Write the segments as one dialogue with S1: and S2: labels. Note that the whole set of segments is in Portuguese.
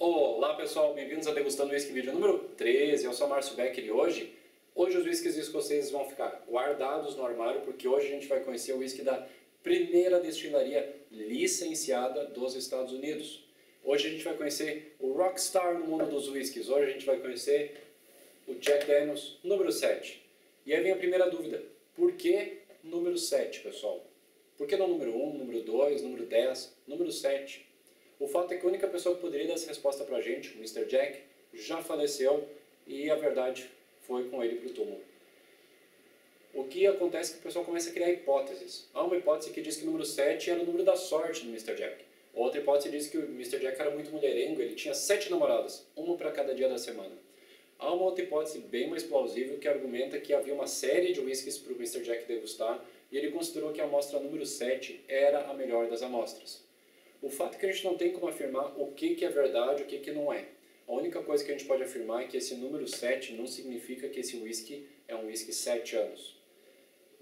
S1: Olá pessoal, bem-vindos a Degustando Whisky vídeo número 13, eu sou o Márcio Becker e hoje os whiskies escoceses vão ficar guardados no armário porque hoje a gente vai conhecer o whisky da primeira destilaria licenciada dos Estados Unidos. Hoje a gente vai conhecer o rockstar no mundo dos whiskies, hoje a gente vai conhecer o Jack Daniel's número 7. E aí vem a primeira dúvida, por que número 7, pessoal? Por que não número 1, número 2, número 10, número 7? O fato é que a única pessoa que poderia dar essa resposta pra gente, o Mr. Jack, já faleceu e a verdade foi com ele pro túmulo. O que acontece é que o pessoal começa a criar hipóteses. Há uma hipótese que diz que o número 7 era o número da sorte do Mr. Jack. Outra hipótese diz que o Mr. Jack era muito mulherengo, ele tinha 7 namoradas, uma para cada dia da semana. Há uma outra hipótese bem mais plausível que argumenta que havia uma série de whiskies para o Mr. Jack degustar e ele considerou que a amostra número 7 era a melhor das amostras. O fato é que a gente não tem como afirmar o que é verdade e o que não é. A única coisa que a gente pode afirmar é que esse número 7 não significa que esse whisky é um whisky 7 anos.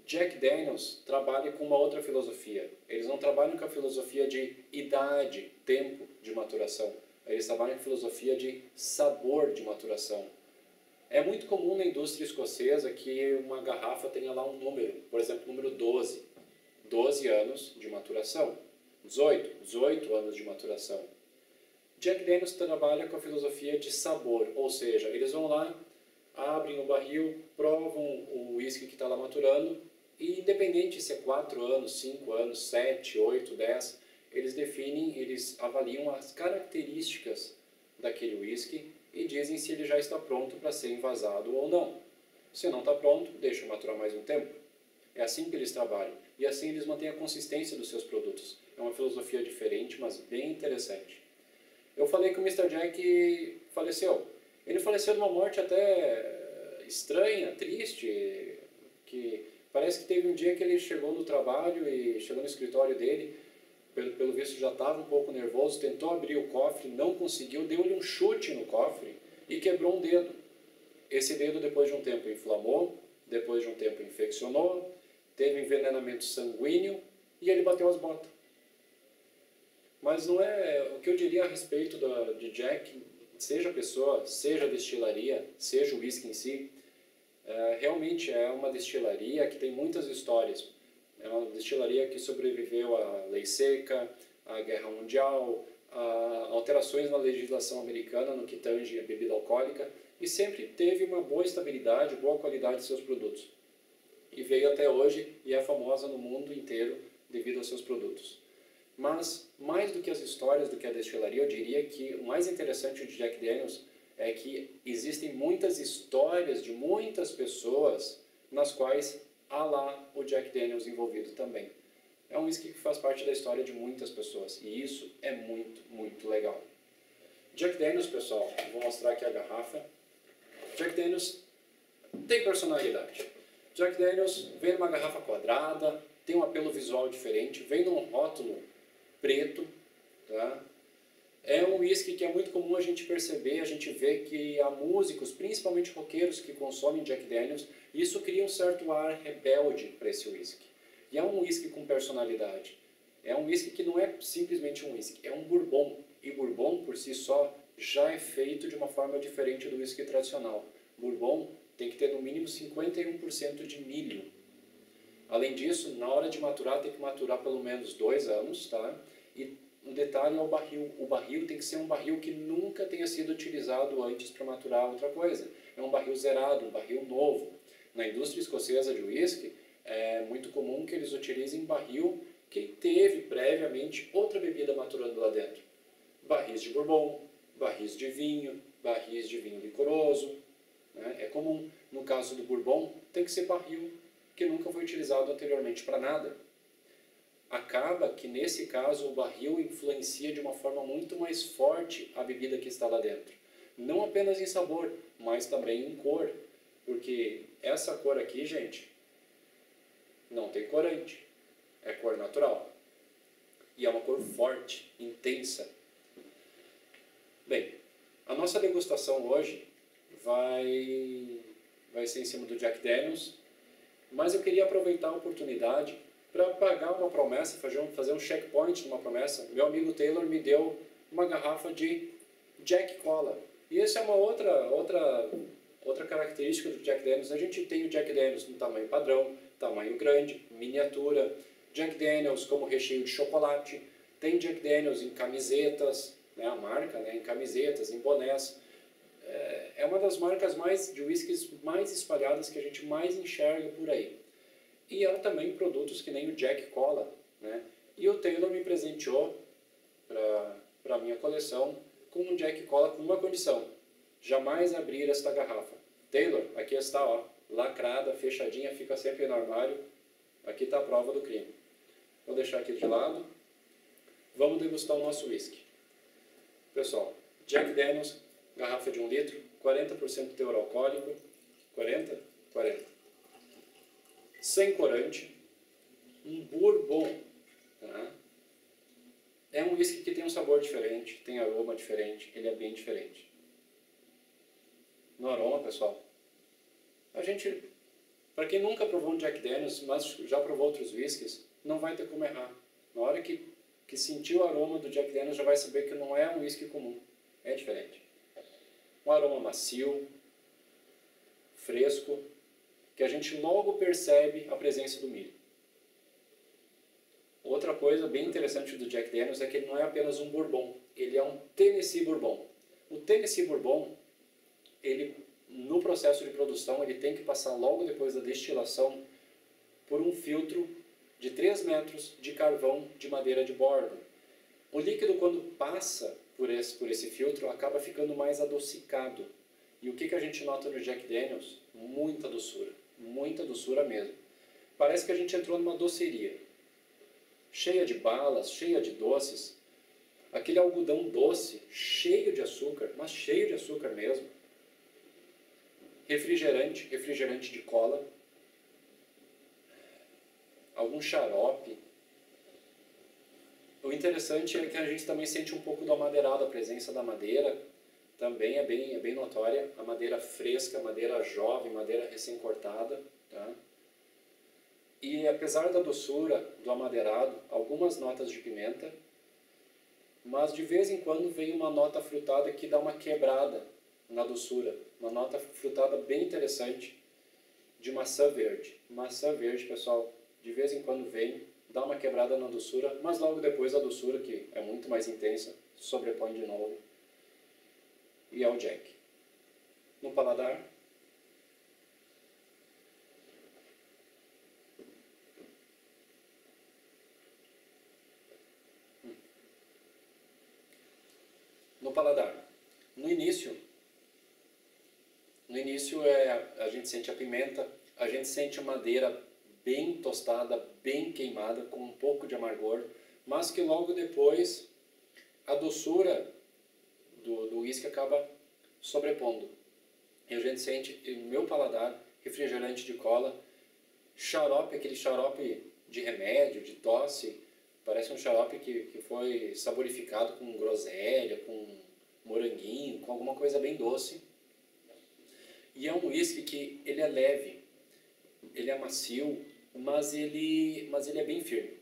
S1: Jack Daniel's trabalha com uma outra filosofia. Eles não trabalham com a filosofia de idade, tempo de maturação. Eles trabalham com a filosofia de sabor de maturação. É muito comum na indústria escocesa que uma garrafa tenha lá um número, por exemplo, número 12. 12 anos de maturação. 18 anos de maturação. Jack Daniel's trabalha com a filosofia de sabor, ou seja, eles vão lá, abrem o barril, provam o whisky que está lá maturando, e independente se é 4 anos, 5 anos, 7, 8, 10, eles avaliam as características daquele whisky e dizem se ele já está pronto para ser envasado ou não. Se não está pronto, deixa maturar mais um tempo. É assim que eles trabalham. E assim eles mantêm a consistência dos seus produtos. É uma filosofia diferente, mas bem interessante. Eu falei que o Mr. Jack faleceu. Ele faleceu de uma morte até estranha, triste, que parece que teve um dia que ele chegou no trabalho e chegou no escritório dele, pelo visto já estava um pouco nervoso, tentou abrir o cofre, não conseguiu, deu-lhe um chute no cofre e quebrou um dedo. Esse dedo depois de um tempo inflamou, depois de um tempo infeccionou, teve envenenamento sanguíneo e ele bateu as botas. Mas não é o que eu diria a respeito de Jack, seja a pessoa, seja a destilaria, seja o whisky em si, realmente é uma destilaria que tem muitas histórias. É uma destilaria que sobreviveu à lei seca, à guerra mundial, a alterações na legislação americana no que tange a bebida alcoólica e sempre teve uma boa estabilidade, boa qualidade de seus produtos. E veio até hoje e é famosa no mundo inteiro devido aos seus produtos. Mas, mais do que as histórias do que a destilaria, eu diria que o mais interessante de Jack Daniel's é que existem muitas histórias de muitas pessoas nas quais há lá o Jack Daniel's envolvido também. É um whisky que faz parte da história de muitas pessoas e isso é muito, muito legal. Jack Daniel's, pessoal, vou mostrar aqui a garrafa. Jack Daniel's tem personalidade. Jack Daniel's vem numa garrafa quadrada, tem um apelo visual diferente, vem num rótulo preto, tá? É um whisky que é muito comum a gente perceber, a gente vê que há músicos, principalmente roqueiros, que consomem Jack Daniel's, e isso cria um certo ar rebelde para esse whisky. E é um whisky com personalidade. É um whisky que não é simplesmente um whisky, é um bourbon. E bourbon, por si só, já é feito de uma forma diferente do whisky tradicional. Bourbon tem que ter no mínimo 51% de milho. Além disso, na hora de maturar, tem que maturar pelo menos 2 anos, tá? E o detalhe é o barril. O barril tem que ser um barril que nunca tenha sido utilizado antes para maturar outra coisa. É um barril zerado, um barril novo. Na indústria escocesa de whisky, é muito comum que eles utilizem barril que teve previamente outra bebida maturando lá dentro. Barris de bourbon, barris de vinho licoroso. Né? É comum. No caso do bourbon, tem que ser barril que nunca foi utilizado anteriormente para nada. Acaba que nesse caso o barril influencia de uma forma muito mais forte a bebida que está lá dentro. Não apenas em sabor, mas também em cor. Porque essa cor aqui, gente, não tem corante. É cor natural. E é uma cor forte, intensa. Bem, a nossa degustação hoje vai ser em cima do Jack Daniel's, mas eu queria aproveitar a oportunidade para pagar uma promessa, fazer um checkpoint numa promessa. Meu amigo Taylor me deu uma garrafa de Jack Cola. E essa é uma outra característica do Jack Daniels. A gente tem o Jack Daniels no tamanho padrão, tamanho grande, miniatura. Jack Daniels como recheio de chocolate. Tem Jack Daniels em camisetas, né, a marca, né, em camisetas, em bonés. É uma das marcas de whiskies mais espalhadas que a gente mais enxerga por aí. E há também produtos que nem o Jack Cola, né? E o Taylor me presenteou para a minha coleção com um Jack Cola com uma condição: jamais abrir esta garrafa. Taylor, aqui está, ó, lacrada, fechadinha, fica sempre no armário. Aqui está a prova do crime. Vou deixar aqui de lado. Vamos degustar o nosso whisky. Pessoal, Jack Daniels, garrafa de 1 litro, 40% teor alcoólico, 40, sem corante, um bourbon, tá? É um whisky que tem um sabor diferente, tem aroma diferente, ele é bem diferente. No aroma, pessoal, para quem nunca provou um Jack Daniels, mas já provou outros whiskies, não vai ter como errar. Na hora que sentir o aroma do Jack Daniels, já vai saber que não é um whisky comum, é diferente. Um aroma macio, fresco, que a gente logo percebe a presença do milho. Outra coisa bem interessante do Jack Daniels é que ele não é apenas um bourbon, ele é um Tennessee Bourbon. O Tennessee Bourbon, no processo de produção, ele tem que passar logo depois da destilação por um filtro de 3 metros de carvão de madeira de bordo. O líquido, quando passa por esse filtro, acaba ficando mais adocicado. E o que a gente nota no Jack Daniels? Muita doçura mesmo. Parece que a gente entrou numa doceria, cheia de balas, cheia de doces, aquele algodão doce, cheio de açúcar, mas cheio de açúcar mesmo. Refrigerante de cola, algum xarope. O interessante é que a gente também sente um pouco do amadeirado, a presença da madeira também é bem notória, a madeira fresca, madeira jovem, madeira recém-cortada, tá? E apesar da doçura do amadeirado, algumas notas de pimenta, mas de vez em quando vem uma nota frutada que dá uma quebrada na doçura, uma nota frutada bem interessante de maçã verde. Maçã verde, pessoal, de vez em quando vem, dá uma quebrada na doçura, mas logo depois a doçura, que é muito mais intensa, sobrepõe de novo. E é o Jack. No paladar, no início a gente sente a pimenta, a gente sente a madeira bem tostada, bem queimada, com um pouco de amargor, mas que logo depois a doçura do uísque acaba sobrepondo. E a gente sente, no meu paladar, refrigerante de cola, xarope, aquele xarope de remédio, de tosse, parece um xarope que foi saborificado com groselha, com moranguinho, com alguma coisa bem doce. E é um whisky que ele é leve, ele é macio, mas ele é bem firme.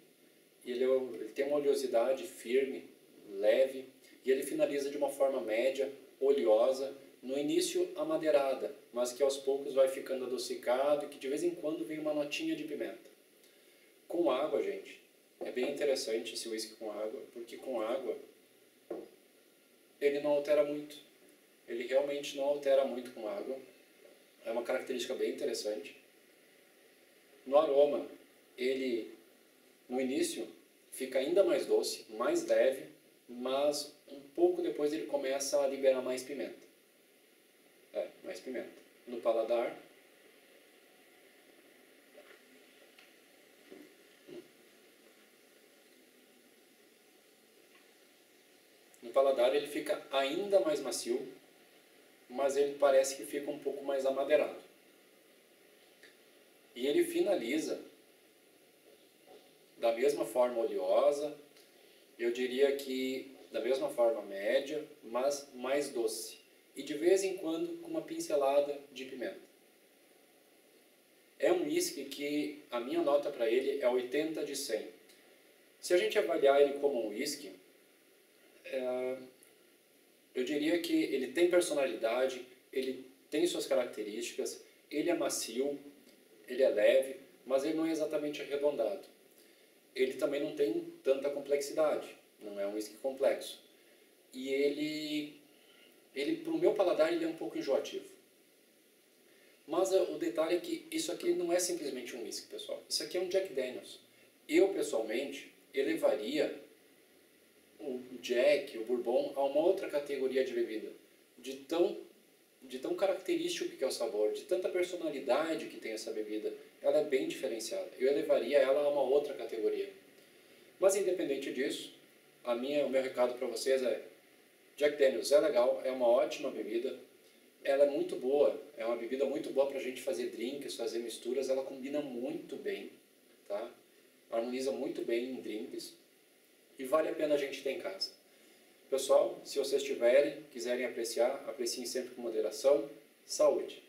S1: Ele tem uma oleosidade firme, leve, e ele finaliza de uma forma média, oleosa, no início amadeirada, mas que aos poucos vai ficando adocicado e que de vez em quando vem uma notinha de pimenta. Com água, gente, é bem interessante esse whisky com água, porque com água ele não altera muito. Ele realmente não altera muito com água. É uma característica bem interessante. No aroma, ele no início fica ainda mais doce, mais leve, mas um pouco depois ele começa a liberar mais pimenta. Mais pimenta. No paladar, ele fica ainda mais macio, mas ele parece que fica um pouco mais amadeirado. E ele finaliza da mesma forma oleosa, eu diria que da mesma forma média, mas mais doce. E de vez em quando com uma pincelada de pimenta. É um whisky que a minha nota para ele é 80 de 100. Se a gente avaliar ele como um whisky, eu Eu diria que ele tem personalidade, ele tem suas características, ele é macio, ele é leve, mas ele não é exatamente arredondado. Ele também não tem tanta complexidade, não é um whisky complexo. E ele para o meu paladar, ele é um pouco enjoativo. Mas o detalhe é que isso aqui não é simplesmente um whisky, pessoal. Isso aqui é um Jack Daniels. Eu, pessoalmente, elevaria o Jack, o Bourbon, a uma outra categoria de bebida. De tão característico que é o sabor, de tanta personalidade que tem essa bebida. Ela é bem diferenciada. Eu elevaria ela a uma outra categoria. Mas, independente disso, o meu recado para vocês é: Jack Daniels é legal, é uma ótima bebida. Ela é muito boa, é uma bebida muito boa para a gente fazer drinks, fazer misturas, ela combina muito bem, tá? Harmoniza muito bem em drinks e vale a pena a gente ter em casa. Pessoal, se vocês quiserem apreciar, apreciem sempre com moderação. Saúde!